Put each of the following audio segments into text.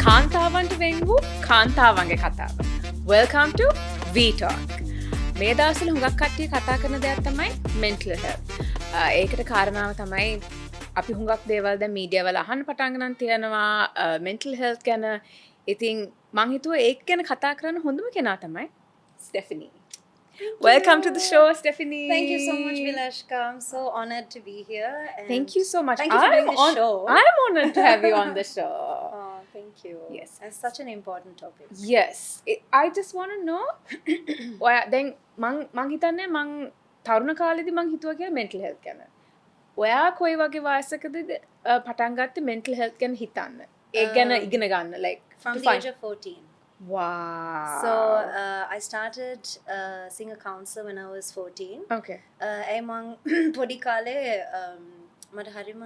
කාන්තාවන්ට වෙන් වූ කාන්තාවන්ගේ කතාව. Welcome to Vtalk. මේ දවස්වල හුඟක් කට්ටිය කතා කරන දෙයක් තමයි mental health. ඒකට කාරණාව තමයි අපි හුඟක් දේවල් දැන් මීඩියා වල අහන්න පටන් ගන්න තියෙනවා mental health ගැන. ඉතින් මං හිතුවා ඒක ගැන කතා කරන්න හොඳම කෙනා තමයි Stephanie. Welcome to the show, Stephanie. Thank you so much, Vilashka. I'm so honored to be here. And Thank you so much. Thank you for doing the show. I'm honored to have you on the show. Oh, thank you. Yes. It's such an important topic. Yes. I just want to know දැන් මං හිතන්නේ මං තරුණ කාලෙදි මං හිතුවා කියලා mental health ගැන. ඔයා කොයි වගේ වයසකද පටන් ගත්තේ mental health ගැන හිතන්න? ඒක ගැන ඉගෙන ගන්න like from the age of 14. Wow. So I started seeing a counselor when I was 14. Okay. ඒ මං පොඩි කාලේ මට හරිම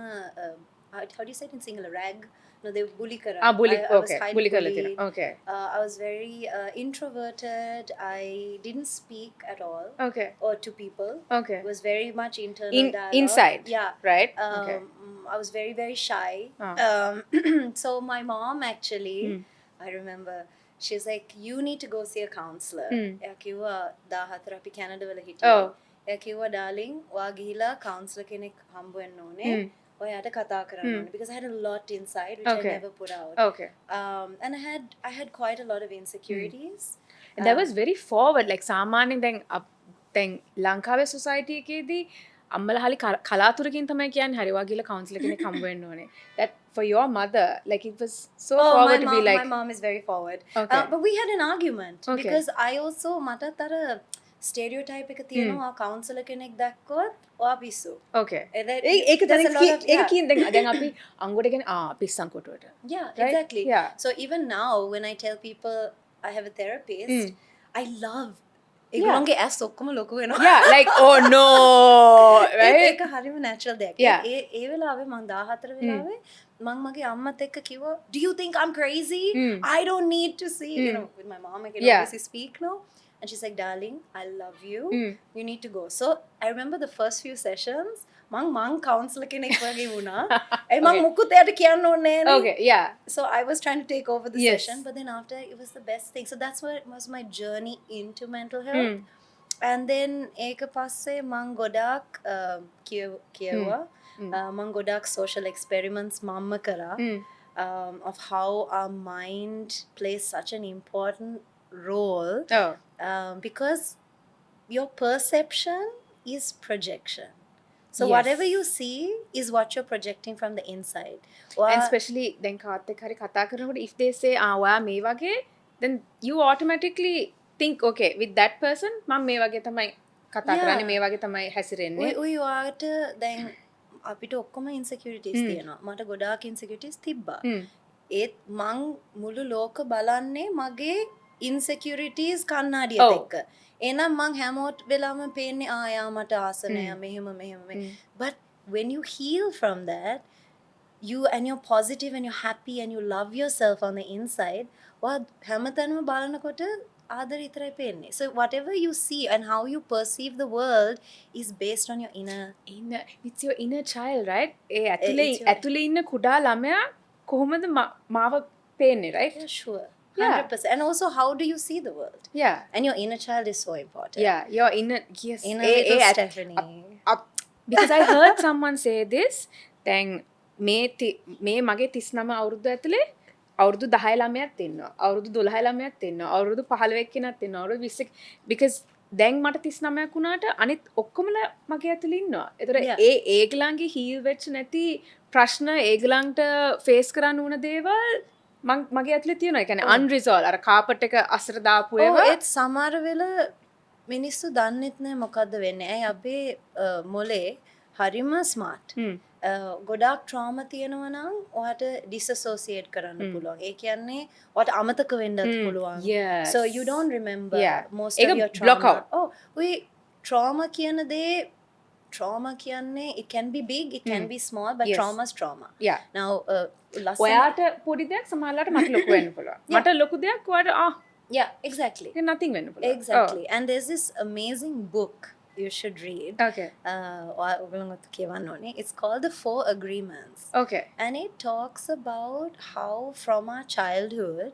how do you say it in Sinhala, rag? No, they bully kara. bully. I was Okay. highly Bully කරලා bullied. තියෙනවා. Okay. I was very introverted. I didn't speak at all Okay. or to people. Okay. It was very much internal dialogue. Inside. Yeah. Right? Okay. I was very, very shy. So my mom actually, I remember, she's like, you need to go see a counselor. එයා කිව්වා 14 අපි Canada වල හිටියා. එයා කිව්වා darling, ඔයා ගිහිලා counselor කෙනෙක් හම්බ වෙන්න ඕනේ. ඔයාට කතා කරන්න ඕනේ because I had a lot inside which I never put out. Okay. And I had quite a lot of insecurities. And that was very forward like සාමාන්‍යයෙන් දැන් ලංකාවේ society එකේදී අම්මලා හරි කලාතුරකින් තමයි කියන්නේ හරි ඔයා ගිහලා counselor කෙනෙක් හම්බ වෙන්න ඕනේ. That for your mother like it was so forward to be like my mom is very forward. Okay. But we had an argument Okay. because I also මටත් අර stereotype එක තියෙනවා counselor කෙනෙක් දැක්කොත් ඔයා පිස්සු. okay. ඒක දැන් ඒක කියන දැන් අපි අංගොඩ කියන්නේ පිස්සන් කොටුවට. Yeah, Right? exactly. Yeah. So even now when I tell people I have a therapist, I love ඒගොල්ලන්ගේ ඇස් ඔක්කොම ලොකු වෙනවා. Yeah, like oh no, right? ඒක හරිම natural දෙයක්. Yeah. ඒ වෙලාවේ මම 14 වෙලාවේ මම මගේ අම්මත් එක්ක කිව්වා, do you think I'm crazy? I don't need to see, you know, with my mom I can Yeah. obviously speak now. And she's like, darling, I love you. You need to go. So I remember the first few sessions මං counselor කෙනෙක් වගේ වුණා. ඒ මං මුකුත් එයාට කියන්න ඕනේ නෑනේ. Okay, yeah. So I was trying to take over the Yes. session, but then after it was the best thing. So that's what was my journey into mental health. And then ඒක පස්සේ මං ගොඩාක් කියුවා. මං ගොඩාක් social experiments මම්ම කරා of how our mind plays such an important role. Because your perception is projection. So Yes. whatever you see is what you're projecting from the inside. And especially දැන් කාත් එක්ක හරි කතා කරනකොට if they say ඔයා මේ වගේ then you automatically think okay with that person මම මේ වගේ තමයි කතා කරන්නේ මේ වගේ තමයි හැසිරෙන්නේ. ඔය ඔයාට දැන් අපිට ඔක්කොම insecurities තියෙනවා. මට ගොඩාක් insecurities තිබ්බා. ඒත් මං මුළු ලෝක බලන්නේ මගේ insecurities කන්නාඩියත් එක්ක. එහෙනම් මං හැමෝට වෙලාවම පේන්නේ යා මට ආස නෑ මෙහෙම. But when you heal from that, and you're positive and you're happy and you love yourself on the inside, ඔයා හැමතැනම බලනකොට ආදර විතරයි පේන්නේ. So whatever you see and how you perceive the world is based on your inner it's your inner child, right? A it's ඇතුලේ ඉන්න කුඩා ළමයා කොහොමද මාව පේන්නේ, right? Yeah, sure. Yeah. 100%. And also, how do you see the world? Yeah. And your inner child is so important. Yeah, your inner, yes. Inner little Stephanie. Because I heard someone say this, දැන් මේ මගේ 39 අවුරුදු ඇතුලේ අවුරුදු 10 ළමයක් ඉන්නවා. අවුරුදු 12 ළමයක් ඉන්නවා. අවුරුදු 15 කෙනෙක් ඉන්නවා. අවුරුදු 20 because දැන් මට 39ක් වුණාට අනිත් ඔක්කොමලා මගේ ඇතුලේ ඉන්නවා. ඒතර ඒගලන්ගේ හීල් වෙච්ච නැති ප්‍රශ්න ඒගලන්ට ෆේස් කරන්න උන දේවල් මගේ ඇතුලේ තියෙනවා. ඒ කියන්නේ unresolved අර කාපට් එක අසර දාපු ඒවා. ඒත් සමහර වෙල මිනිස්සු දන්නෙත් නෑ මොකද්ද වෙන්නේ. ඇයි අපේ මොලේ හරිම ස්මාර්ට්. ගොඩාක් ට්‍රෝමා තියෙනවා නම් ඔයාට disassociate කරන්න පුළුවන්. ඒ කියන්නේ ඔයාට අමතක වෙන්නත් පුළුවන්. So you don't remember most of your trauma. Block out. we trauma කියන දේ trauma කියන්නේ it can be big, it can be small, but trauma is trauma. Yeah. Now ඔයාට පොඩි දෙයක් සමහරවිට මට ලොකු වෙන්න පුළුවන්. මට ලොකු දෙයක් ඔයාට yeah, exactly. nothing වෙන්න පුළුවන්. Exactly. And there's this amazing book you should read. Okay. ඔයගොල්ලොත් කියවන්න ඕනේ. It's called The 4 Agreements. Okay. And it talks about how from our childhood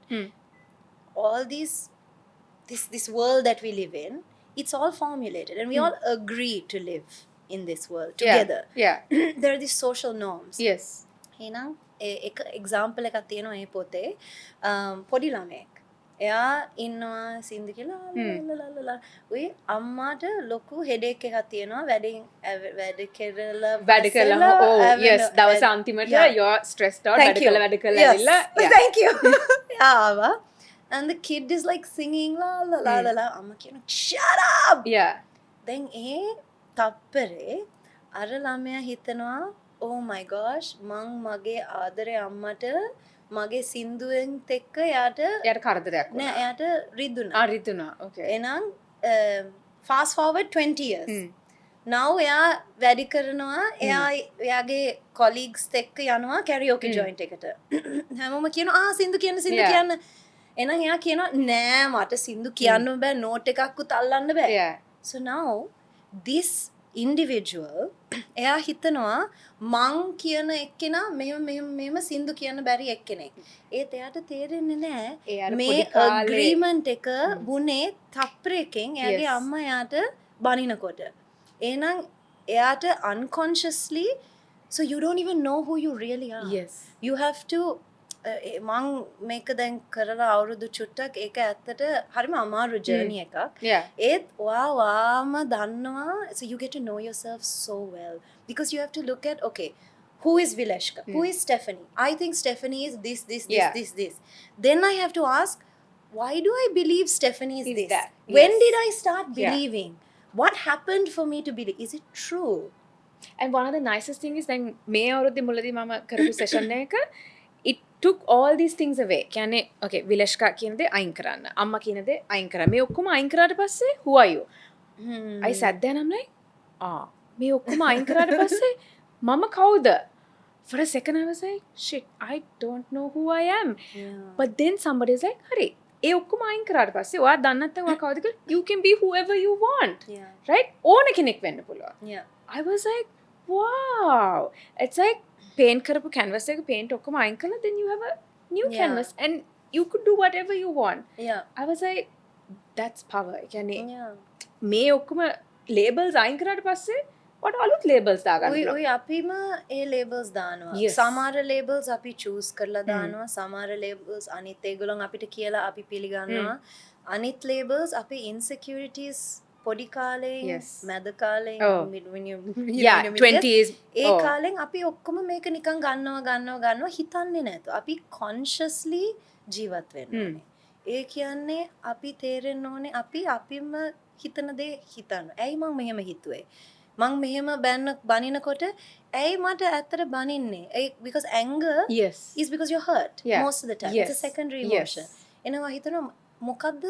all this world that we live in, it's all formulated and we all agree to live in this world together. Yeah. There are these social norms. Yes. එහෙනම් එක example එකක් තියෙනවා මේ පොතේ. පොඩි ළමෙක් එයා ඉන්නවා සින්දු කියලා ලලලලල. ඔය අම්මාට ලොකු හෙඩේක් එකක් තියෙනවා වැඩ කරලා oh yes දවස අන්තිමට you're stressed out වැඩ කරලා ඇවිල්ලා thank you ආවා and the kid is like singing la la la la la amma kiyana shut up then ඒ තප්පරේ අර ළමයා හිතනවා oh my gosh මං මගේ ආදරේ අම්මට මගේ සින්දුවෙන් එක්ක එයාට කරදරයක් නෑ එයාට රිදුනා okay එහෙනම් fast forward 20 years now එයා වැඩි කරනවා එයාගේ colleagues එක්ක යනවා karaoke joint එකට හැමෝම කියනවා සින්දු කියන්න එහෙනම් එයා කියනවා නෑ මට සින්දු කියන්න බෑ නෝට් එකක්වත් අල්ලන්න බෑ so now this individual එයා හිතනවා මං කියන එක්කෙනා මෙහෙම සින්දු කියන්න බැරි එක්කෙනෙක් ඒත් එයාට තේරෙන්නේ නෑ මේ agreement එක වුණේ තප්පරයකින් එයාගේ අම්මා එයාට බනිනකොට එහෙනම් එයාට unconsciously so you don't even know who you really are you have to මං මේක දැන් කරලා අවුරුදු චුට්ටක් ඒක ඇත්තට හරිම අමාරු ජර්නි එකක් ඒත් ඔයාම දන්නවා so you get to know yourself so well because you have to look at okay who is Vileshka who is Stephanie I think Stephanie is this then I have to ask why do I believe Stephanie is this when did I start believing what happened for me to believe is it true and one of the nicest thing is then මේ අවුරුද්දේ මුලදී මම කරපු session එක it took all these things away. කියන්නේ okay විලෂ්කා කියන දේ අයින් කරන්න. අම්මා කියන දේ අයින් කරන්න. මේ ඔක්කොම අයින් කරාට පස්සේ who are you? I sat there and I'm like මේ ඔක්කොම අයින් කරාට පස්සේ මම කවුද? For a second I was like shit I don't know who I am. But then somebody is like හරි ඒ ඔක්කොම අයින් කරාට පස්සේ ඔයා දන්නේ නැත්නම් ඔයා කවුද කියලා you can be whoever you want. Right? ඕන කෙනෙක් වෙන්න පුළුවන්. I was like wow. It's like paint කරපු canvas එක paint ඔක්කොම අයින් කරලා then you have a new canvas and you could do whatever you want. I was like that's power. කියන්නේ මේ ඔක්කොම labels අයින් කරාට පස්සේ what අලුත් labels දාගන්න පුළුවන්. ඔය අපිම ඒ labels දානවා. සමහර labels අපි choose කරලා දානවා. සමහර labels අනිත් ඒගොල්ලන් අපිට කියලා අපි පිළිගන්නවා. අනිත් labels අපේ insecurities පොඩි කාලේ මැද කාලේ when you 20s ඒ කාලෙන් අපි ඔක්කොම මේක නිකන් ගන්නවා හිතන්නේ නැතු අපි consciously ජීවත් වෙන්න ඕනේ ඒ කියන්නේ අපි තේරෙන්න ඕනේ අපි අපිම හිතන දේ හිතන්න ඇයි මං මෙහෙම හිතුවේ මං මෙහෙම බනිනකොට ඇයි මට ඇත්තට බනින්නේ because anger is because you're hurt most of the time it's a secondary emotion එනවා හිතනවා මොකද්ද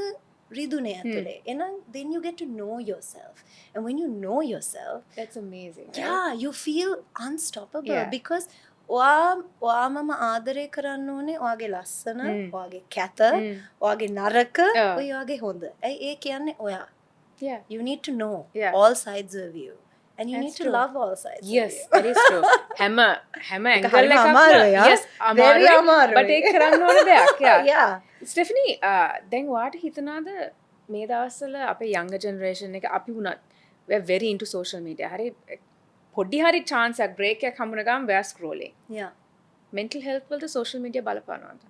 රිදුනේ ඇතුලේ එහෙනම් then you get to know yourself and when you know yourself that's amazing you feel unstoppable because ඔයාමම ආදරය කරන්න ඕනේ ඔයාගේ ලස්සන ඔයාගේ කැත ඔයාගේ නරක ඔයාගේ හොඳ ඒ කියන්නේ ඔයා you need to know all sides of you and you need to love all sides that is true හැම angle එකක්ම very අමාරු but ඒක කරන්න ඕන දෙයක් Stephanie දැන් ඔයාට හිතනවාද මේ දවස්වල අපේ younger generation එක අපි වුණත් we are very into social media හරි පොඩි හරි chance එකක් break එකක් හම්බුන ගමන් we are scrolling mental health වලට social media බලපානවද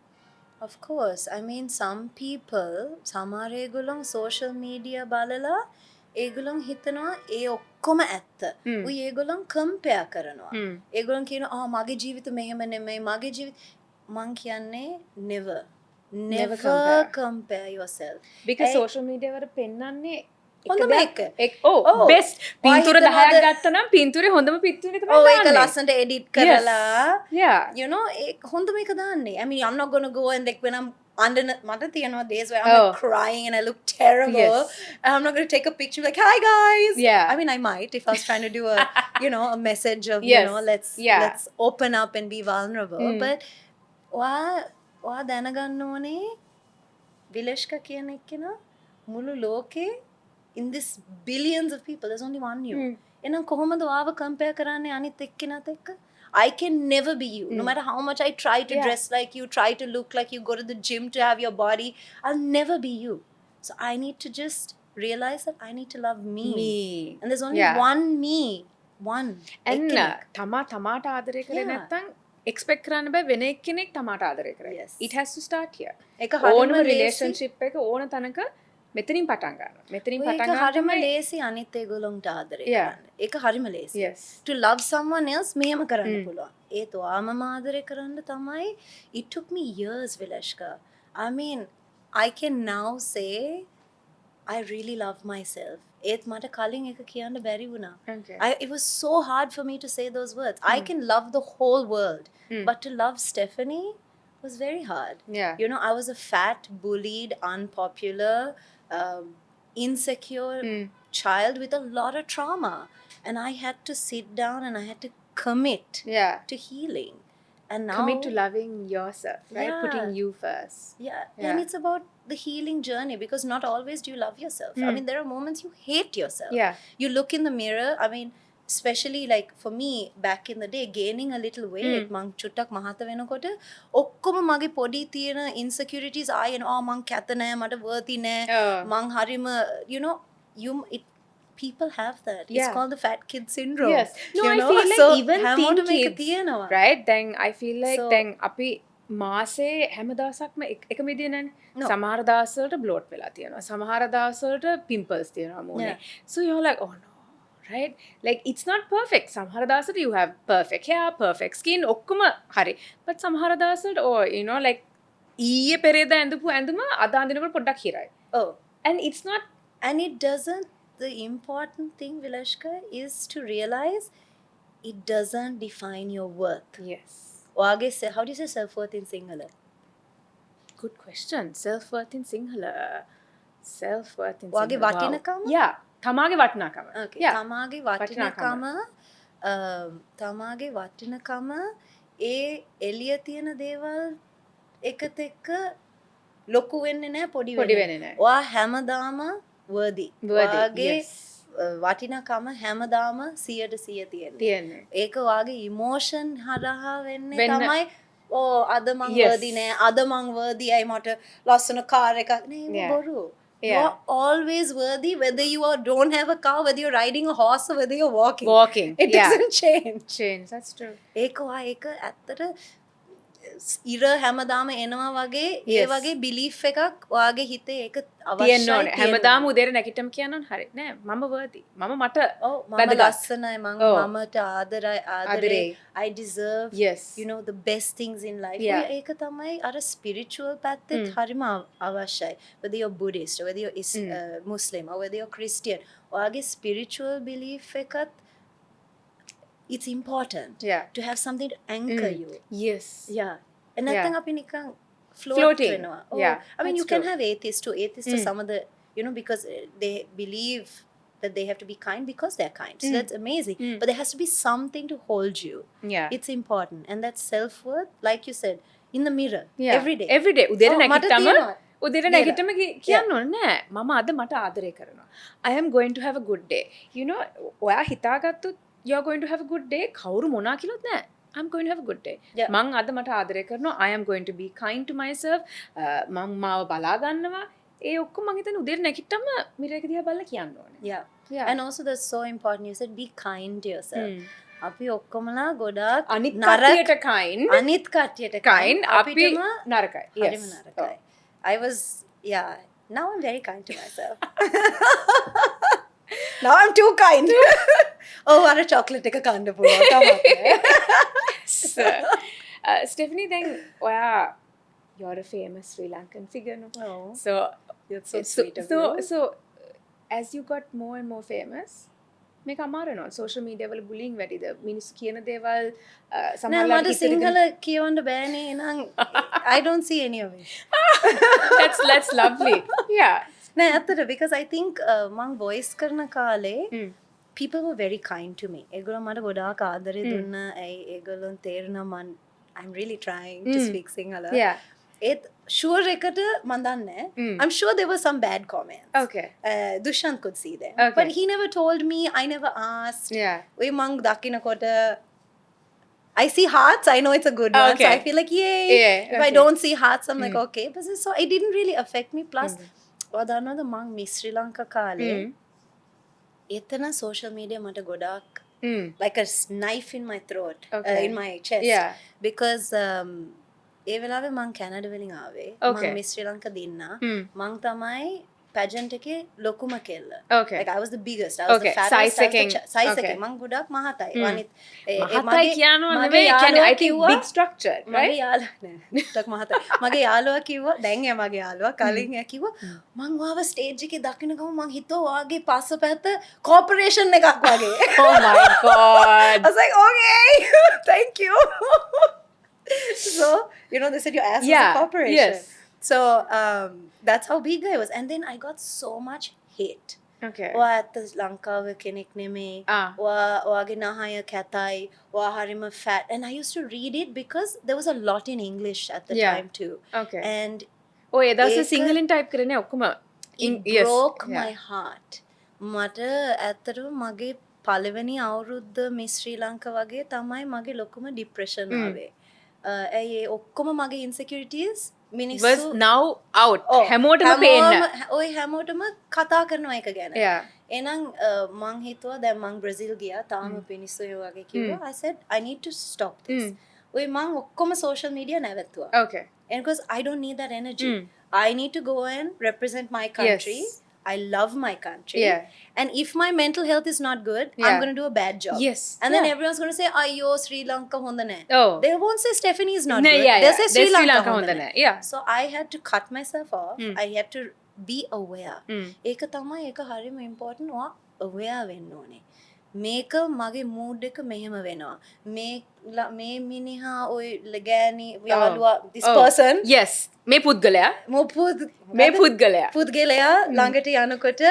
of course I mean some people සමහර ඒගොල්ලෝ social media බලලා ඒගොල්ලෝ හිතනවා ඒ ඔක්කොම ඇත්ත. උයි ඒගොල්ලෝ කම්පෙයාර් කරනවා. ඒගොල්ලෝ කියනවා මගේ ජීවිත මෙහෙම නෙමෙයි මගේ ජීවිත මං කියන්නේ never compare yourself. Because social media වල පෙන්නන්නේ හොඳම එක. best පින්තූර 10ක් ගත්තා නම් පින්තූරේ හොඳම පින්තූරේ තමයි දාන්නේ. ඒක ලස්සනට edit කරලා you know ඒ හොඳම එක දාන්නේ. I mean I'm not going to go and like when I'm under මට තියෙනවා days where I'm like crying and I look terrible and I'm not going to take a picture like hi guys I mean I might if I was trying to do a you know a message of you know let's open up and be vulnerable but ඔයා දැනගන්න ඕනේ විලෂ්කා කියන එක්කෙනා මුළු ලෝකේ in this billions of people there's only one you. එහෙනම් කොහොමද ආව compare කරන්නේ අනිත් එක්කෙනාට එක්ක? I can never be you. No matter how much I try to dress like you, try to look like you, go to the gym to have your body, I'll never be you. So I need to just realize that I need to love me. And there's only one me. One. And තමාට ආදරය කරේ නැත්නම් expect කරන්න බෑ වෙන එක්කෙනෙක් තමාට ආදරය කරයි. It has to start here. ඒක ඕනම relationship එක ඕන තැනක මෙතනින් පටන් ගන්නවා. මෙතනින් පටන් ගන්න හරිම ලේසි අනිත් ඒගොල්ලොන්ට ආදරය කරන්න. ඒක හරිම ලේසි. To love someone else මෙහෙම කරන්න පුළුවන්. ඒත් ඔයාම ආදරය කරන්න තමයි it took me years Vilashka. I mean, I can now say I really love myself. ඒත් මට කලින් එක කියන්න බැරි වුණා. It was so hard for me to say those words. I can love the whole world, but to love Stephanie was very hard. You know, I was a fat, bullied, unpopular, insecure child with a lot of trauma, and I had to sit down and I had to commit to healing, and now commit to loving yourself, right? Putting you first. And it's about the healing journey, because not always do you love yourself. I mean, there are moments you hate yourself. You look in the mirror, I mean, especially like for me back in the day, gaining a little weight, මං චුට්ටක් මහත වෙනකොට ඔක්කොම මගේ පොඩි තියෙන insecurities ආයෙන මං කැත නෑ, මට worthy නෑ, මං හරිම, you know, people have that. It's called the fat kid syndrome. No, you I know? feel like So, even හැමෝටම teen ඒක kids, තියෙනවා. right? Then I feel like So- then අපි මාසේ හැම දවසක්ම එක මිදිය නැන්නේ. සමහර දවස්වලට bloat වෙලා තියෙනවා. සමහර දවස්වලට pimples තියෙනවා මූණේ. So you're like, oh no. Right? Like it's not perfect. සමහර දවසට you have perfect hair, perfect skin, ඔක්කොම හරි. But සමහර දවසට you know, like ඊයේ පෙරේද ඇඳපු ඇඳුම අද අඳිනකොට පොඩ්ඩක් හිරයි. And it's not, and it doesn't, the important thing, Vilashka, is to realize it doesn't define your worth. ඔයාගේ how do you say self-worth in Sinhala? good question. Self-worth in Sinhala. Self-worth in ඔයාගේ Sinhala. වටිනකම? තමාගේ වටිනාකම. තමාගේ වටිනකම ඒ එළිය තියෙන දේවල් එකත් එක්ක ලොකු වෙන්නේ නැහැ, පොඩි වෙන්නේ නැහැ. ඔයා හැමදාම worthy. ඔයාගේ වටිනකම හැමදාම 100% තියෙන්නේ. ඒක ඔයාගේ emotion හරහා වෙන්නේ තමයි අද මං worthy නෑ, අද මං worthy අයි මට ලස්සන car එකක් නේ, බොරු. You are always worthy, whether you don't have a car, whether you're riding a horse, or whether you're walking. It doesn't change. That's true. ඒක ඇත්තට ඉර හැමදාම එනවා වගේ ඒ වගේ බිලීෆ් එකක් ඔයාගේ හිතේ ඒක අවශ්‍යයි. හැමදාම උදේට නැගිටම කියනවා හරි නෑ මම worthy. මම මට මම ලස්සනයි, මමට ආදරේ, I deserve, you know, the best things in life. ඒක තමයි අර spiritual පැත්තෙත් හරිම අවශ්‍යයි. Whether you're Buddhist, or whether you're Muslim, or whether you're Christian, ඔයාගේ spiritual belief එකත් it's important to have something to anchor you. And නැත්නම් අපි නිකන් float වෙනවා. I mean, you can have atheists too. Atheists are some of the, you know, because they believe that they have to be kind because they're kind. So that's amazing. But there has to be something to hold you. It's important. And that's self-worth, like you said, in the mirror. Every day. උදේට නැගිටම කියන්න ඕනේ නෑ මම අද මට ආදරය කරනවා. I am going to have a good day. You know, ඔයා හිතාගත්තොත් you're going to have a good day. කවුරු මොනා කිව්වොත් නෑ. I'm going to have a good day. මං අද මට ආදරය කරනවා. I am going to be kind to myself. මං මාව බලා ගන්නවා. ඒ ඔක්කොම මං හිතන්නේ උදේට නැගිට්ටම මිරර් එක දිහා බලලා කියන්න ඕනේ. And also that's so important. You said be kind to yourself. අපි ඔක්කොමලා ගොඩාක් අනිත් කට්ටියට kind. අනිත් කට්ටියට kind. අපිටම නරකයි. හරිම නරකයි. I was, now I'm very kind to myself. Now I'm too kind. අර chocolate එක කන්න පුළුවන් තමයි. Stephanie, then you're a famous Sri Lankan figure, no? So that's so sweet of you. So as you got more and more famous, මේක අමාරු නෝ social media වල bullying වැඩිද මිනිස්සු කියන දේවල් සමහරවිට මට සිංහල කියවන්න බෑනේ නං I don't see any of it. That's lovely. නෑ ඇත්තට because I think මං voice කරන කාලේ people were very kind to me. ඒගොල්ලෝ මට ගොඩාක් ආදරේ දුන්නා. ඒගොල්ලොන් තේරුණා I'm really trying to speak Sinhala. ඒත් sure එකට මන් දන්නේ I'm sure there were some bad comments. Okay. Dushyant could see them. Okay. But he never told me. I never asked. Yeah. ඔය මං දකින්නකොට I see hearts. I know it's a good one. Okay. So I feel like yay. Yeah, If I okay. don't see hearts, I'm like okay. But so it didn't really affect me. Plus, ඔයාදන්නවද මං Miss Sri Lanka කාලේ එතන social media මට ගොඩාක් like a knife in my throat, Okay. in my chest. Yeah. Because ඒ වෙලාවේ මං Canada වලින් ආවේ. Okay. මං Miss Sri Lanka දින්න. මං තමයි pageant එකේ ලොකුම කෙල්ල. Okay. Like I was the biggest. I was Okay. the fattest. Size එකෙන්. size Okay. එකෙන් මං ගොඩාක් මහතයි. අනිත් මහතයි කියනවා නෙමෙයි කියන්නේ I think big structure, මගේ right? යාළුවා නෑ ටක් මහතයි. මගේ යාළුවා කිව්වා දැන් එයා මගේ යාළුවා කලින් එයා කිව්වා මං වාව ස්ටේජ් එකේ දකින්න ගම මං හිතුවා වාගේ පස්සපැත්ත කෝපරේෂන් එකක් වගේ. Oh my god. I was like, okay, thank you. So, you know, they said your ass was Yeah, a corporation. yes. So, that's how big I was. And then I got so much hate. Okay. ඔයා ඇත්ත ලංකාව කෙනෙක් නෙමේ. ඔයාගේ නහය කැතයි. ඔයා හරිම fat. And I used to read it because there was a lot in English at the Yeah. time too. Okay. And ඔය ඒ දවස්වල ඒක- සිංහලෙන් type කරන්නේ ඔක්කොම it yes. broke Yeah. my heart. මට ඇත්තටම මගේ පළවෙනි අවුරුද්ද Miss Sri Lanka වගේ තමයි මගේ ලොකුම depression ආවේ. ඇයි ඒ ඔක්කොම මගේ insecurities was මිනිස්සු now out. හැමෝටම පේන්න. ඔය හැමෝටම කතා කරනවා එක ගැන. Yeah. එහෙනම් මං හිතුවා දැන් මං බ්‍රසීල් ගියා තාම මිනිස්සු ඒ වගේ කිව්වා. I said I need to stop this. ඔය මං ඔක්කොම social media නැවතුවා. Okay. And because I don't need that energy. I need to go and represent my country. Yes. I love my country. Yeah. And if my mental health is not good, Yeah. I'm going to do a bad job. Yes. And then Yeah. everyone's going to say, "Ayo, Sri Lanka honda nahi." Oh. They won't say Stephanie is not No, good. yeah, They'll yeah. say Sri Lanka honda honda nahi. nahi. Yeah. So I had to cut myself off. I had to be aware. ඒක තමයි ඒක හරිම important. ඔයා aware වෙන්න ඕනේ. මේක මගේ mood එක මෙහෙම වෙනවා. මේ මිනිහා ඔය ලගෑනි යාළුවා this person Yes. මේ පුද්ගලයා. මේ පුද්ගලයා. පුද්ගලයා ළඟට යනකොට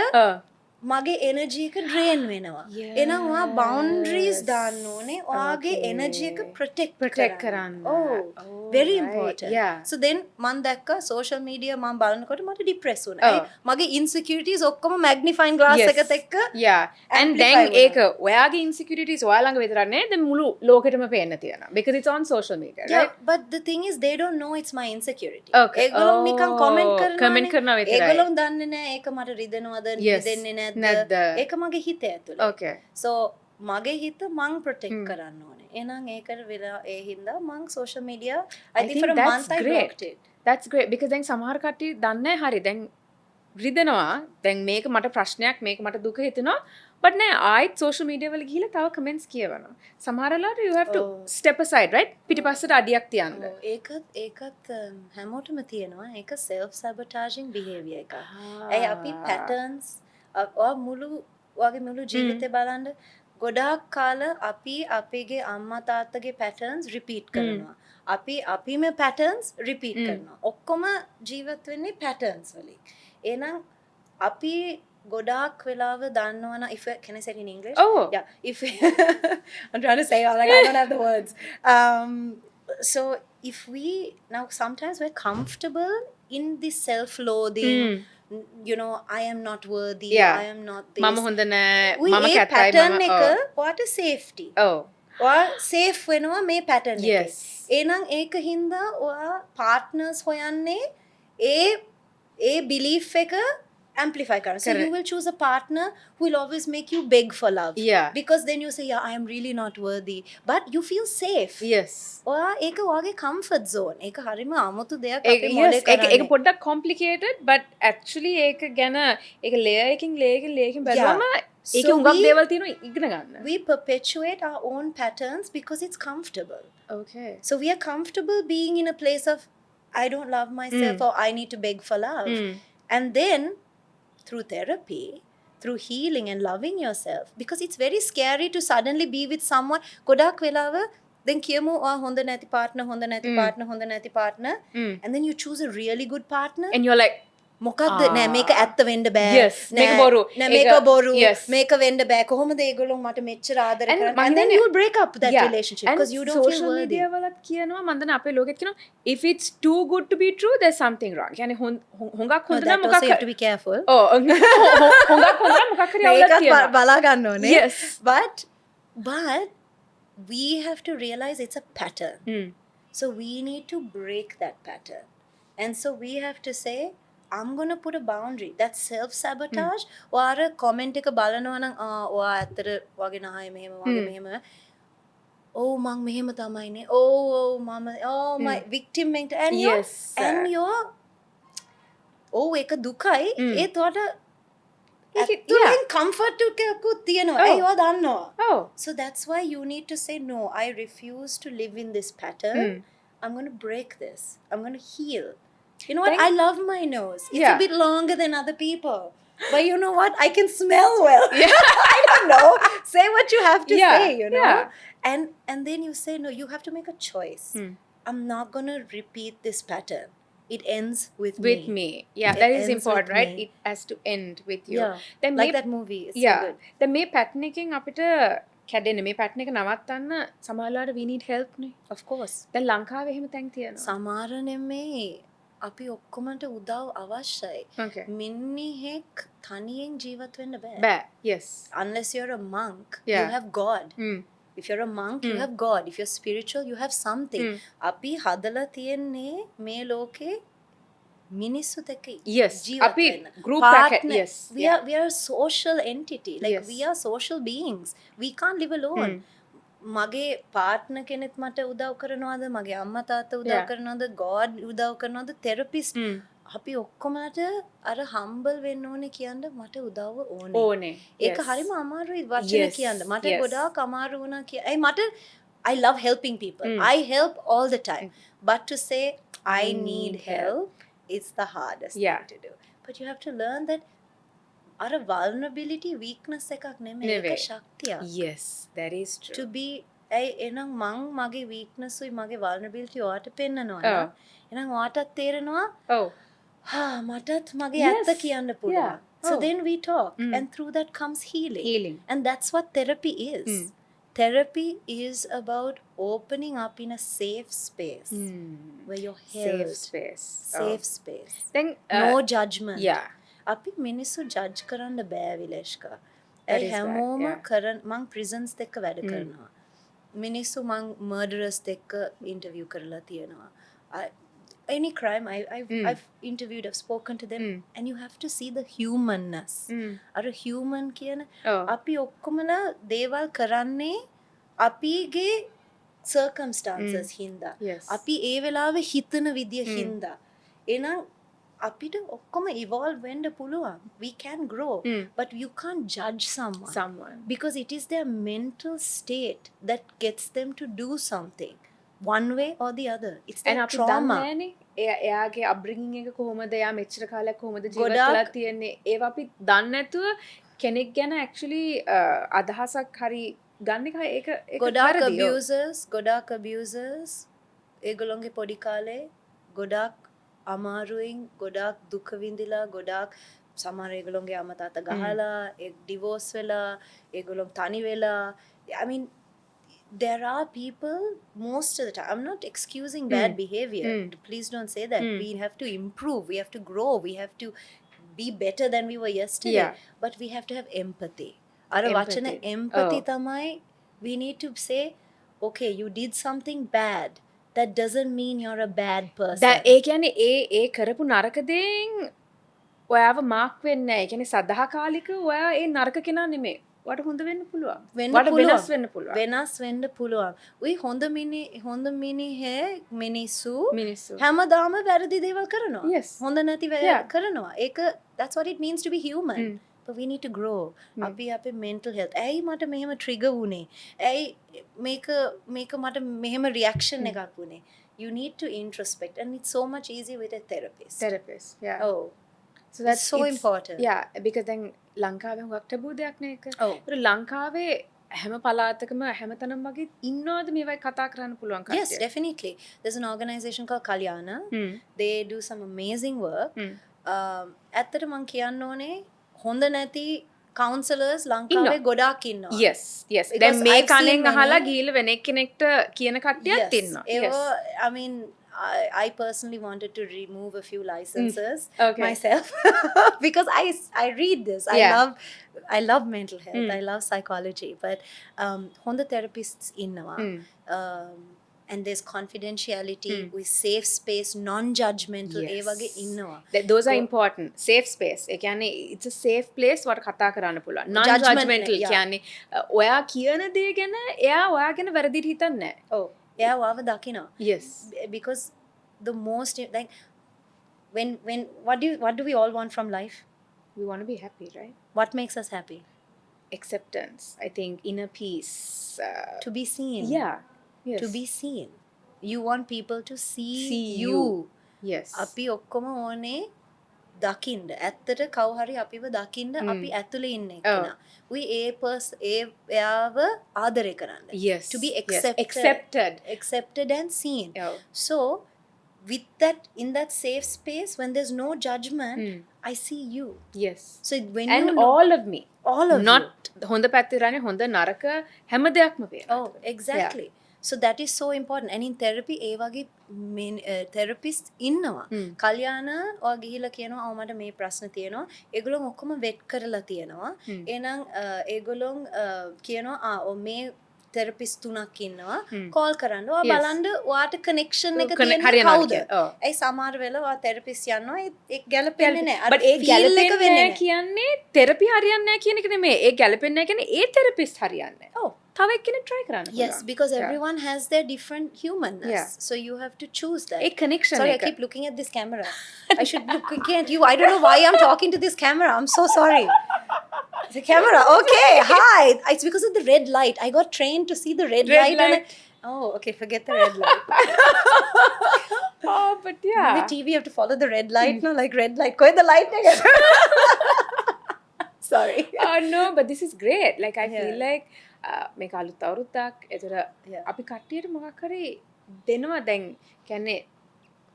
මගේ එනර්ජි එක ඩ්‍රේන් වෙනවා. එහෙනම් ඔයා බවුන්ඩරිස් දාන්න ඕනේ. ඔයාගේ එනර්ජි එක ප්‍රොටෙක්ට් කරන්න. Oh, very right. important. Yeah. So then මම දැක්ක social media මම බලනකොට මට depress වුණා. මගේ insecurities ඔක්කොම magnifying glass Yes. එකත් එක්ක Yeah. And amplify then වුණා. ඒක ඔයාගේ insecurities ඔයා ළඟ විතරක් නෙවෙයි දැන් මුළු ලෝකෙටම පේන්න තියෙනවා. Because it's on social media, Yeah, right? but the thing is they don't know it's my insecurity. Okay. ඒගොල්ලෝ නිකන් comment comment කරනවා විතරයි. ඒගොල්ලෝ දන්නේ නැහැ ඒක මට රිදෙනවද Yes. රිදෙන්නේ නැද්ද. නැද්ද. ඒක මගේ හිතේ ඇතුලේ. Okay. So මගේ හිත මං protect කරන්න ඕනේ. එහෙනම් ඒකට වෙලා ඒ හින්දා මං social media I think for a month I blocked it. That's great because දැන් සමහර කට්ටිය දන්නේ හරි දැන් රිදෙනවා දැන් මේක මට ප්‍රශ්නයක් මේක මට දුක හිතෙනවා but නෑ ආයිත් social media වල ගිහිල්ලා තව comments කියවනවා සමහර වෙලාවට you have to step aside right පිටිපස්සට අඩියක් තියන්න ඒකත් හැමෝටම තියෙනවා ඒක self sabotaging behavior එකක්. ඒ අපි patterns ඔයාගේ මුළු ජීවිතේ බලන්න ගොඩාක් කාල අපි අපේගේ අම්මා තාත්තගේ patterns repeat කරනවා. අපිම patterns repeat කරනවා. ඔක්කොම ජීවත් වෙන්නේ patterns වලින්. එහෙනම් අපි ගොඩාක් වෙලාව දන්නවනම් if can I say it in English? Oh. Yeah. If I'm trying to say it like I don't have the words. So if we now sometimes we're comfortable in this self-loathing. You know, I am not worthy. Yeah. I am not this. මම හොඳ නෑ මම ඒ කැතයි pattern මම එක ඔයාට safety. oh ඔයා safe වෙනවා මේ pattern එකේ. Yes. එහෙනම් ඒක හින්දා ඔයා partners හොයන්නේ ඒ belief එක amplify කරන්න. So you will choose a partner who will always make you beg for love. Yeah. Because then you say, yeah, I am really not worthy. But you feel safe. yes ඔයා ඒක ඔයාගේ comfort zone. ඒක හරිම අමුතු දෙයක් ඒක අපේ මොලේ ඒක කරන්නේ. පොඩ්ඩක් complicated but actually ඒක ගැන ඒක layer එකකින් බැලුවම ඒක So හුඟක් we- දේවල් තියෙනවා ඉගෙන ගන්න We perpetuate our own patterns because it's comfortable. okay So we are comfortable being in a place of I don't love myself or I need to beg for love. And then through therapy, through healing and loving yourself, because it's very scary to suddenly be with someone. Godak velava, then කියමු හොඳ නැති partner, and then you choose a really good partner. and you're like මොකක්ද නෑ මේක ඇත්ත වෙන්න බෑ Yes, මේක බොරු. නෑ මේක ඒක- බොරු yes. මේක වෙන්න බෑ කොහොමද ඒගොල්ලෝ මට මෙච්චර ආදර And කරන්නේ මං and then හිතන්නේ- you will break up that Yeah. relationship And because you don't feel social worthy media වලත් කියනවා මන්දන අපේ ලෝකෙත් කියනවා if it's too good to be true there's something wrong. يعني හුඟක් no, හොඳ that නම් also you have මොකක් to be careful හුඟක් හොඳ නම් මොකක් හරි අවුලක් මේකත් තියෙනවා. බලා ගන්න ඕනේ Yes. but we have to realize it's a pattern Mm. so we need to break that pattern and so we have to say I'm going to put a boundary that's self sabotage ඔයාර comment එක බලනවා නම් ඔයා ඇත්තට වගේ නහය මෙහෙම වගේ මෙහෙම oh මං මෙහෙම තමයිනේ oh my victim mentality and Yes, and your ඒක දුකයි ඒත් ඔයාට ඇතුලෙන් comfort එකකුත් තියෙනවා ඒ ඔයා දන්නවා Oh. so that's why you need to say no I refuse to live in this pattern I'm going to break this I'm going to heal you know what I love my nose it's a bit longer than other people but you know what I can smell well I don't know say what you have to say you know and then you say no you have to make a choice I'm not going to repeat this pattern it ends with me. Yeah, It that is ends important, with right? me. It has to end with you. yeah Then like that movie it's so good දැන් මේ pattern එකෙන් අපිට කැඩෙන මේ pattern එක නවත්තන්න සමහරවිට we need help නේ. of course දැන් ලංකාවේ එහෙම තැන් තියෙනවා. සමහර නෙමෙයි අපි ඔක්කොමට උදව් අවශ්‍යයි Okay. මිනිහෙක් තනියෙන් ජීවත් වෙන්න බෑ බෑ. Yes. unless you're a monk you Yeah. have God Mm. if you're a monk you have God if you're spiritual you have something අපි හදලා තියෙන්නේ මේ ලෝකේ මිනිස්සුත් එක්ක Yes. ජීවත් අපි වෙන්න. group Partner. එකක්- yes. we are a social entity like Yes. we are social beings we can't live alone මගේ පාර්ට්නර් කෙනෙක් මට උදව් කරනවාද මගේ අම්මා තාත්තා උදව් Yeah. කරනවාද God උදව් කරනවාද තෙරපිස්ට් Mm. අපි ඔක්කොමට අර හම්බල් වෙන්න ඕනේ කියන්න මට උදව්ව ඕනේ ඕනේ. ඒක හරිම අමාරුයි වචන Yes. කියන්න මට Yes. ගොඩාක් අමාරු වුණා ඇයි මට I love helping people I help all the time but to say I need help is the hardest Yeah. thing to do but you have to learn that අර vulnerability weakness එකක් නෙමෙයි ඒක නෙවෙයි. ශක්තියක් Yes, that is true. to be ඇයි එහෙනම් මං මගේ weakness උයි මගේ vulnerability ඔයාට පෙන්නනවා Oh. නම් එහෙනම් ඔයාටත් තේරෙනවා Oh. මටත් මගේ Yes. ඇත්ත කියන්න පුළුවන් Yeah. so Oh. then we talk and through that comes healing Healing. and that's what therapy is therapy is about opening up in a safe space where you're held Safe space. safe space Then no judgment yeah. අපි මිනිස්සු ජජ් කරන්න බෑ විලේෂ්කා That ඇයි is හැමෝම right, yeah. කරන මං ප්‍රිසන්ස් එක්ක වැඩ කරනවා මිනිස්සු මං මර්ඩරස් එක්ක ඉන්ටර්වියු කරලා තියෙනවා any crime I've interviewed I've spoken to them and you have to see the humanness අර human කියන Oh. අපි ඔක්කොමලා දේවල් කරන්නේ අපිගේ circumstances හින්දා Yes. අපි ඒ වෙලාවේ හිතන විදිය හින්දා එහෙනම් අපිට ඔක්කොම evolve වෙන්න පුළුවන් we can grow but you can't judge someone because it is their mental state that gets them to do something one way or the other it's And their අපි trauma දන්නේ එයාගේ upbringing එක කොහොමද එයා මෙච්චර කාලයක් කොහොමද ජීවත් ගොඩාක්- වෙලා තියෙන්නේ ඒවා අපි දන්නේ නැතුව කෙනෙක් ගැන actually අදහසක් හරි ගන්න එක ඒක ගොඩාක් වැරදි. abusers ඒගොල්ලොන්ගේ පොඩි කාලේ ගොඩාක් අමාරුවෙන් ගොඩාක් දුක විඳිලා ගොඩාක් සමහර ඒගොල්ලොන්ගේ අම්මා තාත්තා ගහලා ඒ ඩිවෝස් වෙලා ඒගොල්ලොන් තනි වෙලා I mean there are people most of the time I'm not excusing bad behavior please don't say that we have to improve we have to grow we have to be better than we were yesterday Yeah. but we have to have empathy අර වචන Empathy. empathy Oh. තමයි we need to say okay you did something bad that doesn't mean you're a bad person ඒ කියන්නේ ඒ කරපු නරක දේෙන් ඔයාව mark වෙන්නේ නැහැ. ඒ කියන්නේ සදාකාලික ඔයා ඒ නරක කෙනා නෙමෙයි. ඔයාට හොඳ වෙන්න පුළුවන්. වෙන්න ඔයාට පුළුවන්. වෙනස් වෙන්න පුළුවන්. වෙනස් වෙන්න පුළුවන් උයි හොඳ මිනිහේ මිනිස්සු මිනිස්සු. හැමදාම වැරදි දේවල් කරනවා Yes. හොඳ නැති Yeah. කරනවා ඒක that's what it means to be human but we need to grow අපි අපේ mental health ඇයි මට මෙහෙම trigger වුනේ ඇයි මේක මට මෙහෙම reaction එකක් වුනේ you need to introspect and it's so much easier with a therapist therapist. Yeah. oh So that's so important. Yeah, because then ලංකාවේ හුඟක් ටැබූ දෙයක් නේ ඒක. ඔව්. ඒතර ලංකාවේ හැම පළාතකම හැමතැනම වගේ ඉන්නවද මේවයි කතා කරන්න පුළුවන් කට්ටිය? Yes, definitely. There's an organization called Kalyana. They do some amazing work. ඇත්තට මං කියන්න ඕනේ හොඳ නැති counselors ලංකාවේ ගොඩාක් ඉන්නවා. yes yes Because දැන් මේ I've seen කණෙන් many- අහලා ගිහිල්ලා වෙන එක්කෙනෙක්ට කියන කට්ටියත් ඉන්නවා. yes I mean, I personally wanted to remove a few licenses Okay. myself because I read this. Yeah. I love mental health. I love psychology. But honda therapists innawa. And there's confidentiality with safe space, non-judgmental. Yes. ඒ වගේ ඉන්නවා. those are important. safe space ඒ කියන්නේ it's a safe place වට කතා කරන්න පුළුවන්. non judgmental yeah. කියන්නේ ඔයා කියන දේ ගැන එයා ඔයා ගැන වැරදිට හිතන්නේ නැහැ. Oh, එයා වාව දකිනවා. yes Because the most like when what do we all want from life? we want to be happy, right? What makes us happy? acceptance, I think, inner peace, To be seen. yeah yes To be seen. You want people to see you. you. yes අපි ඔක්කොම ඕනේ දකින්න. ඇත්තට කවු හරි අපිව දකින්න අපි ඇතුලේ ඉන්න එක්කන. We එයාව ආදරය කරන්න. yes To be yes. accepted. accepted Accepted and seen. oh. So with that, in that safe space, when there's no judgment, I see you. yes So when and you know, all of me all of not you. හොඳ පැත්තේ රන්නේ හොඳ නරක හැම දෙයක්ම පේනවා. Oh, exactly. So that is so important. And in therapy, ඒ වගේ therapist ඉන්නවා. කල්යාණ ඔයා ගිහිලා කියනවා "ඔව් මට මේ ප්‍රශ්න තියෙනවා." ඒගොල්ලෝ ඔක්කොම වෙට් කරලා තියෙනවා. එහෙනම් ඒගොල්ලෝ කියනවා ඔව් මේ therapist තුනක් ඉන්නවා. call කරන්න. ඔයා බලන්න ඔයාට connection එක තියෙන්නේ හරියනවා කවුද? කියලා. ඔව්. ඒ සමහර වෙලාව ඔයා therapist යනවා ඒක ගැලපෙන්නේ නැහැ. but ඒ ගැලපෙන්නේ නැහැ කියන්නේ therapy හරියන්නේ නැහැ කියන එක නෙමෙයි. ඒ ගැලපෙන්නේ නැහැ කියන්නේ ඒ therapist හරියන්නේ නැහැ. Oh. තව එක්කෙනෙක් try කරන්න පුළුවන්. Yes, because Yeah. everyone has their different humanness. Yeah. So you have to choose that. A connection Sorry, I එක. keep looking at this camera. I should look looking at you. I don't know why I'm talking to this camera. I'm so sorry. The camera. Okay, hi. It's because of the red light. I got trained to see the red light. Oh, okay. Forget the red light. oh but In yeah the TV, you have to follow the red light. No, like red light. Go the light again. Sorry. oh no but this is great like I Yeah. feel like මේක අලුත් අවුරුද්දක් ඒතර Yeah. අපි කට්ටියට මොකක් හරි දෙනවා දැන් කියන්නේ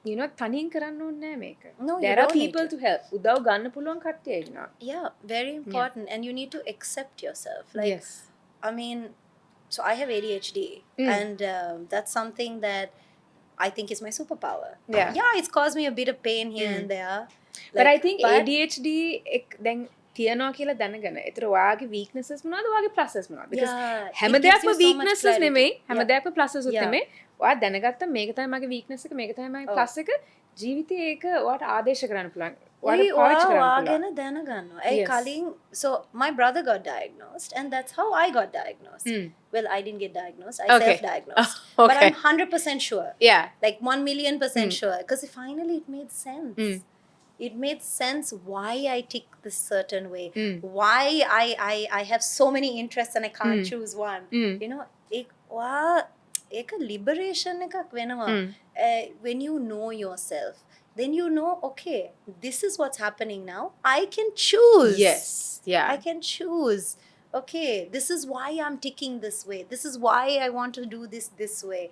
you know තනියෙන් කරන්න ඕනේ නැහැ මේක. No, you there are don't need people to help. උදව් ගන්න පුළුවන් කට්ටිය ඉන්නවා. Yeah, very important. And you need to accept yourself. Like, yes I mean, so I have ADHD, and that's something that I think is my superpower. Yeah. It's caused me a bit of pain here and there. but I think ADHD දැන් තියනවා කියලා දැනගෙන ඒතර ඔයාගේ weaknesses මොනවද ඔයාගේ pluses මොනවද because Yeah, හැම it gives දෙයක්ම you so much weaknesses clarity. නෙමෙයි හැම Yeah. දෙයක්ම pluses උත් Yeah. නෙමෙයි ඔයා දැනගත්තා මේක තමයි මගේ weakness එක මේක තමයි මගේ plus එක ජීවිතේ ඒක ඔයාට ආදේශ කරන්න පුළුවන් ඔයාට පාවිච්චි කරන්න පුළුවන් ගැන දැනගන්නවා. ඒ Yes. කලින් so my brother got diagnosed and that's how I got diagnosed. Well, I didn't get diagnosed. I Okay. self-diagnosed. Oh, But okay. I'm 100% sure. yeah Like 1,000,000% sure. Because finally it made sense. It made sense why I tick this certain way. Why I have so many interests and I can't choose one. You know, एक liberation එකක් වෙනවා. When you know yourself, then you know, okay, this is what's happening now. I can choose. yes yeah I can choose. Okay, this is why I'm ticking this way. This is why I want to do this way.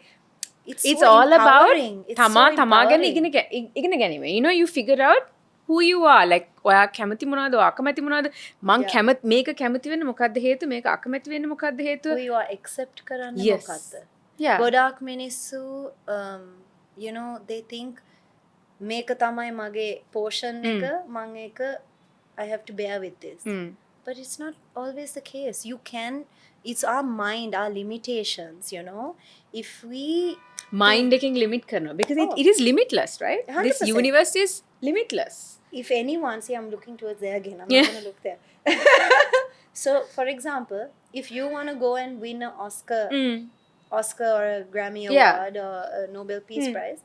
It's so all about empowering. It's තමා so තමාගෙන empowering. ඉගෙන ගැනීම you know you figure out who you are like ඔයා කැමති මොනවද ඔයා අකමැති මොනවද මං කැමති මේක කැමති වෙන්න මොකද්ද හේතුව මේක අකමැති වෙන්න මොකද්ද හේතුව who you are accept කරන්න Yes. මොකක්ද? yeah ගොඩාක් මිනිස්සු you know they think මේක තමයි මගේ portion එක මං ඒක I have to bear with this. But it's not always the case. You can, it's our mind, our limitations, you know. If we mind එකෙන් limit කරනවා because it is limitless right 100%. this universe is limitless if anyone, see, I'm looking towards there again. I'm Yeah. not going to look there. So, for example, if you want to go and win an Oscar or a Grammy Yeah. Award or a Nobel Peace Prize,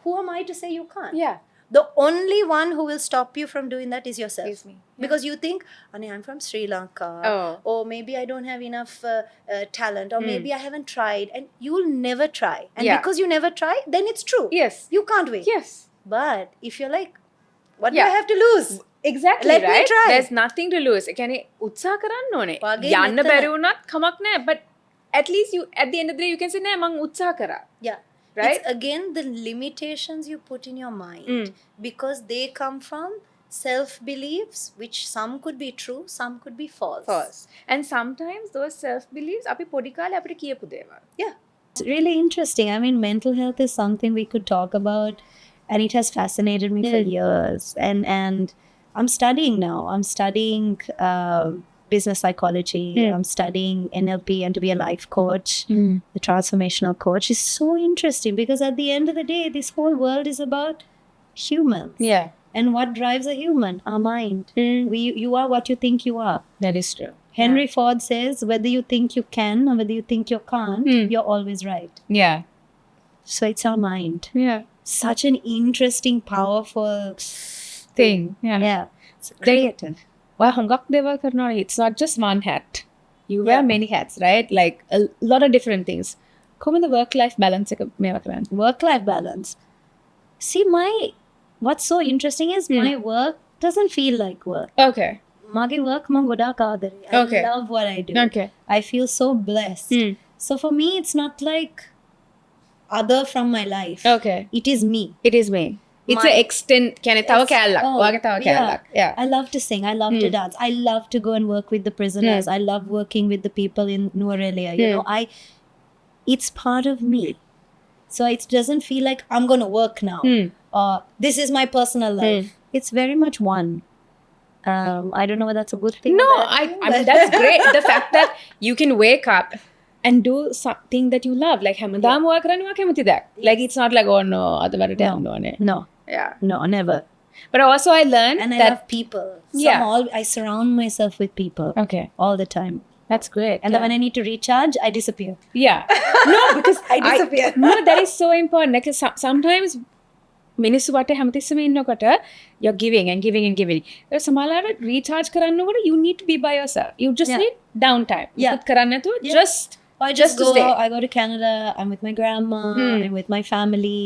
who am I to say you can't? yeah The only one who will stop you from doing that is yourself. Is me. Because you think, Ani, I'm from Sri Lanka, Oh. or maybe I don't have enough talent, or maybe I haven't tried, and you'll never try. And Yeah. because you never try, then it's true. yes You can't win. yes But if you're like, what do Yeah. I have to lose? exactly Let me right try. there's nothing to lose ඒ කියන්නේ උත්සාහ කරන්න ඕනේ වගේ යන්න මෙතන. බැරි වුණත් කමක් නැහැ but at least you at the end of the day you can say නෑ මං උත්සාහ කරා Yeah. right? It's again the limitations you put in your mind because they come from self-beliefs, which some could be true, some could be false. False. And sometimes those self-beliefs අපි පොඩි කාලේ අපිට කියපු දේවල්. Yeah. It's really interesting. I mean, mental health is something we could talk about, and it has fascinated me for years. And I'm studying now. I'm studying business psychology. I'm studying NLP and to be a life coach, the transformational coach. Is so interesting because at the end of the day, this whole world is about humans. Yeah. And what drives a human? Our mind. You are what you think you are. That is true. Henry Ford says, whether you think you can or whether you think you can't, you're always right. Yeah. So it's our mind. Yeah. Such an interesting, powerful Thing. Yeah. Yeah. It's creative. Well, හුඟක් දේවල් කරනවා. It's not just one hat. You wear many hats, right? Like a lot of different things. කොහොමද work-life balance එක මේවා කරන්නේ? Work-life balance. See, what's so interesting is my work doesn't feel like work. Okay. Mage work man godak aadare. I Okay. love what I do. Okay. I feel so blessed. So for me, it's not like other from my life. Okay. It is me. It is me. It's My- an extent. කියන්නේ තව කැලලක්. Oh, ඔයාගේ තව කැලලක්. Yeah. I love to sing. I love to dance. I love to go and work with the prisoners. I love working with the people in Nuarelia. You know, it's part of me. So it doesn't feel like I'm going to work now. Or this is my personal life. It's very much one. I don't know whether that's a good thing. No, or bad thing, I mean, but- that's great. The fact that you can wake up and do something that you love. Like හැමදාම ඔයා කරන්නේ ඔයා කැමති දෙයක්. Like it's not like, oh no, අද වැඩට යන්න ඕනේ. No, Yeah. no, never. But also I learned And I that love people. Yeah. I surround myself with people Okay. all the time. That's great. And then when I need to recharge, I disappear. Yeah. No, because I disappear. No, that is so important. Like sometimes මිනිස්සු වට හැමතිස්සෙම ඉන්නකොට you're giving and giving and giving. ඒක සමහරවිට recharge කරන්නකොට you need to be by yourself. You just Yeah. need downtime. Yeah. මුකුත් කරන්න නැතුව Yeah. just I just to go. stay. I go to Canada. I'm with my grandma. I'm with my family,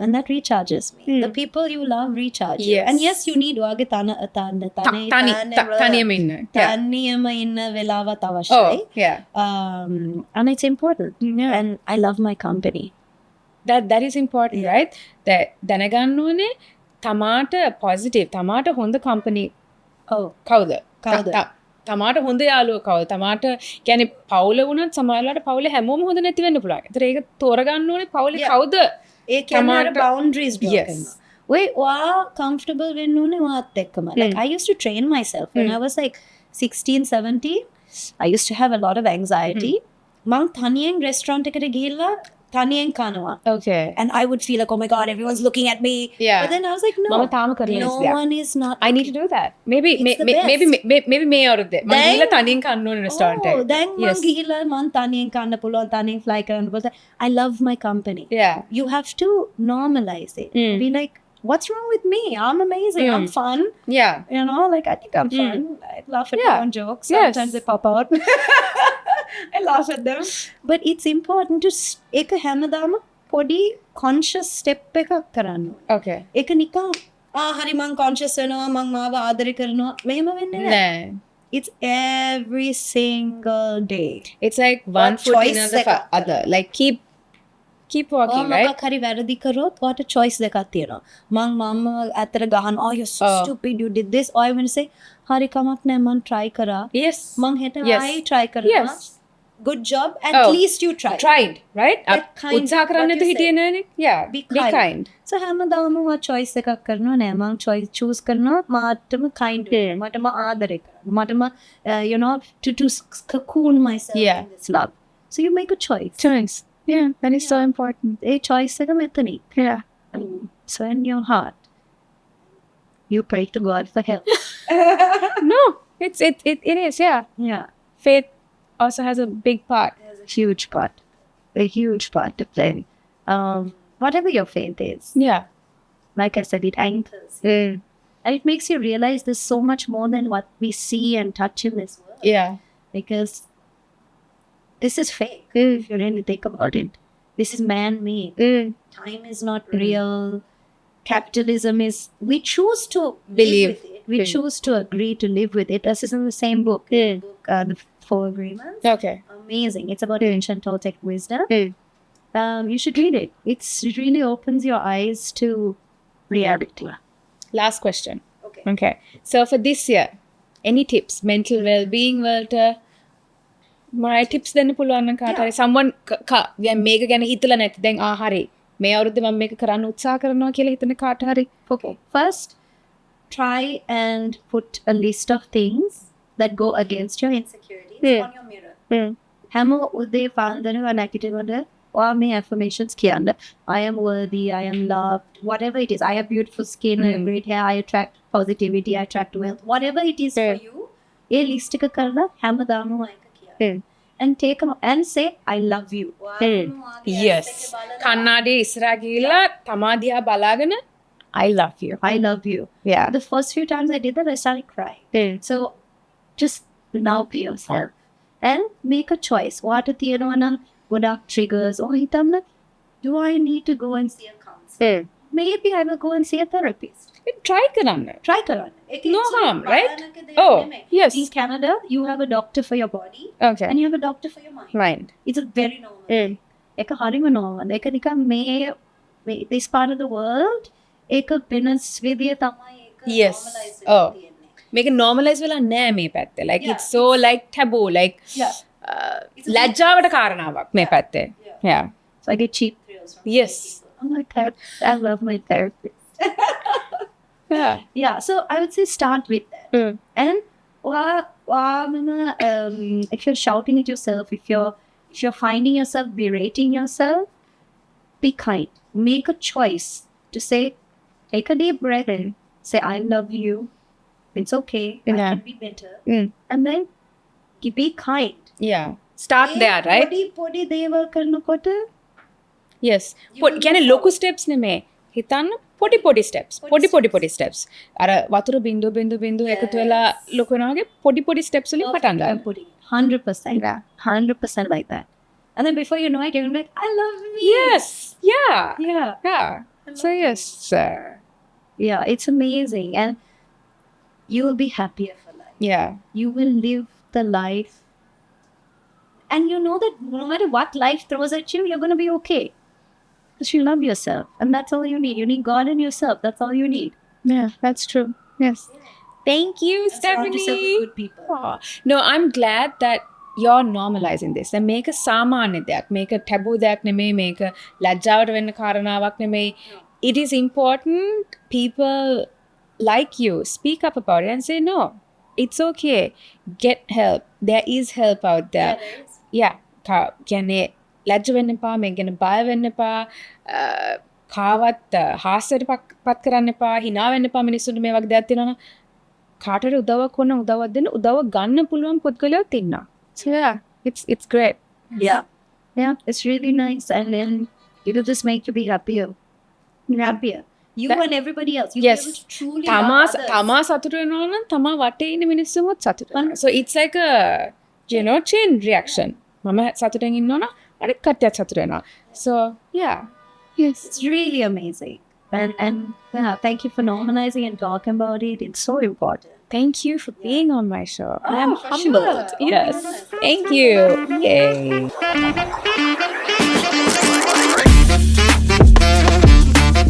and that recharges me. The people you love recharge you. Yes. And yes, you need wage තනියම ඉන්න. Yeah. තනියම ඉන්න වෙලාවත් Oh, අවශ්‍යයි. yeah. And it's important. Yeah. And I love my company. That is important, right? That දැනගන්න ඕනේ තමාට positive, තමාට හොඳ company Oh, කවුද? කවුද? තමාට හොඳ යාළුවෝ කවුද? තමාට කියන්නේ පවුල වුණත් සමහරවිට පවුලේ හැමෝම හොඳ නැති වෙන්න පුළුවන්. ඒතර ඒක තෝරගන්න ඕනේ පවුලේ Yeah. කවුද? ඒ කියන්නේ අර තමාට- boundaries draw Yes. කරනවා. ඔයා comfortable වෙන්න ඕනේ ඔයාත් එක්කම. Like I used to train myself when I was like 16, 17. I used to have a lot of anxiety. මං තනියෙන් restaurant එකට ගිහිල්ලා තනියෙන් කනවා. Okay. And I would feel like, oh my God, everyone's looking at me. Yeah. But then I was like, no, මම තාම කරන්නේ no දෙයක්. one is not. I need to do that. Maybe It's the best. maybe මේ අවුරුද්දේ මම Then- ගිහලා තනියෙන් කන්න ඕනේ restaurant Oh, එකේ. දැන් මං Yes. ගිහිල්ලා මං තනියෙන් කන්න පුළුවන්, තනියෙන් fly කරන්න පුළුවන්. I love my company. Yeah. You have to normalize it. Be like, what's wrong with me? I'm amazing. I'm fun. Yeah. You know, like I think I'm fun. I laugh at Yeah. my own jokes. Yes. Sometimes they pop out. I laugh at them. But it's important to එක හැමදාම පොඩි conscious step එකක් කරන්න. Okay. ඒක නිකන් හරි මං conscious වෙනවා මං මාව ආදරය කරනවා මෙහෙම වෙන්නේ නැහැ. Nah. It's every single day. It's like one foot in choice the එකක් other. Like keep walking, right? මොකක් හරි වැරදි කරොත් ඔයාට choice දෙකක් තියෙනවා. මං මම ඇත්තට ගහන oh you're so stupid you did this or I will say හරි කමක් නැහැ මං try කරා. Yes. මං හෙට Yes. ආයි try කරනවා. Yes. Good job. At Oh. least you tried. Tried, right? That kind, උත්සාහ කරන්න what you හිටියේ say. නෑනේ. Yeah. Be Be kind. kind. So හැමදාම මම choice එකක් කරනවා නෑ මං choose කරනවා මාටම kind වෙන්න. මටම ආදරය කරන්න. මටම you know to cocoon myself Yeah. in this love. So you make a choice. Choice. Yeah, that is so important. A choice එක මෙතනින්. Yeah. So in your heart you pray to God for help. No, it is, yeah. Yeah. Faith also has a big part. There's a huge part. A huge part to play. Whatever your faith is. Yeah. Like I said, it anchors. And it makes you realize there's so much more than what we see and touch in this world. Yeah. Because this is fake, if you really think about it. This is man-made. Time is not real. Capitalism is... We choose to Believe. live with it. We choose to agree to live with it. This is in the same book. The Four Agreements. Okay. Amazing. It's about ancient Toltec wisdom. you should read it. It really opens your eyes to reality. Last question. Okay. Okay. So for this year, any tips? Mental well-being වලට මොනවයි tips දෙන්න පුළුවන් නම් කාට හරි someone දැන් මේක ගැන හිතලා නැති දැන් හරි මේ අවුරුද්දේ මම මේක කරන්න උත්සාහ කරනවා කියලා හිතන කාට හරි Okay. First, try and put a list of things that go against your Insecurities on your mirror. හැම උදේ පාන්දරව නැගිටිනකොට ඔයා මේ affirmations කියන්න. I am worthy, I am loved, whatever it is. I have beautiful skin, I have great hair, I attract positivity, I attract wealth. Whatever it is for you, A list එක කරලා හැමදාම ඒක කියන්න. And take and say, I love you. yes කන්නාඩියේ ඉස්සරහා ගිහිල්ලා තමා දිහා බලාගෙන I love you. I love you. Yeah. The first few times I did that, I started crying. So just love yourself and make a choice. What are the godak triggers? Or do I need to go and see a counselor? Maybe I will go and see a therapist. try කරන්න. Try karan. No harm, right? Oh, yes. In Canada, you have a doctor for your body Okay. and you have a doctor for your mind. Mind. It's a very normal thing. එක හරිම normal. එක නිකන් මේ this part of the world එක වෙනස් විදිය තමයි ඒක Yes. normalize Oh. වෙලා තියෙන්නේ. මේක normalize වෙලා නෑ මේ පැත්තේ. Like Yeah, it's so like taboo like Yeah. ලැජ්ජාවට කාරණාවක් මේ පැත්තේ. Yeah. So I get cheap thrills from Yes. people. I'm like, I love my therapist. Yeah. Yeah, so I would say start with that. And if you're shouting at yourself, if you're finding yourself berating yourself, be kind. Make a choice to say, take a deep breath in, say, I love you. It's okay. I Yeah. can be better. And then be kind. Yeah. Start there, right? පොඩි දේවල් කරනකොට Yes. කියන්නේ ලොකු steps නෙමේ. හිතන්න පොඩි steps. පොඩි steps. අර වතුර බින්දුව එකතු වෙලා ලොකු වෙනවා වගේ පොඩි steps වලින් පටන් I'm ගන්න. putting 100%. Yeah. 100% like that. And then before you know it, you're gonna be like, I love me. Yes. Yeah. Yeah. Yeah. So yes. Yeah, it's amazing. And you will be happier for life. Yeah. You will live the life. And you know that no matter what life throws at you, you're going to be okay. Because you love yourself. And that's all you need. You need God in yourself. That's all you need. Yeah, that's true. Yes. Thank you, Surround yourself with Stephanie. good people. Oh. No, I'm glad that you're normalizing this. And make a සාමාන්‍ය දෙයක්. Make a taboo දෙයක් නෙමෙයි. Make a ලැජ්ජාවට වෙන්න කාරණාවක් නෙමෙයි. It is important people like you speak up about it and say no. It's okay. Get help. There is help out there. Yeah. කියන්නේ ලැජ්ජ වෙන්න එපා. මේක ගැන බය වෙන්න එපා. කාවත් හාස්‍යයට පත් කරන්න එපා. hina වෙන්න එපා මිනිස්සුන්ට මේ වගේ දෙයක් තියෙනවා නම් කාටට උදව්වක් ඕන උදව්වක් දෙන්න උදව්ව ගන්න පුළුවන් පුද්ගලයෙක් ඉන්නවා. So yeah, it's great. Yeah. Yeah, it's really nice. And then it'll just make you be happier. Happier. You and everybody else. You'll Yes. be able to truly තමා love others. තමා සතුට වෙනවා නම් තමා වටේ ඉන්න මිනිස්සුමත් සතුට වෙනවා. So it's like a chain reaction. මම සතුටෙන් ඉන්නවා නම් අනිත් කට්ටියත් සතුට වෙනවා. So yeah. Yes. It's really amazing. And yeah, thank you for normalizing and talking about it. It's so important. Thank you for being on my show. I'm for humbled. sure. Yes. Thank you. Yay.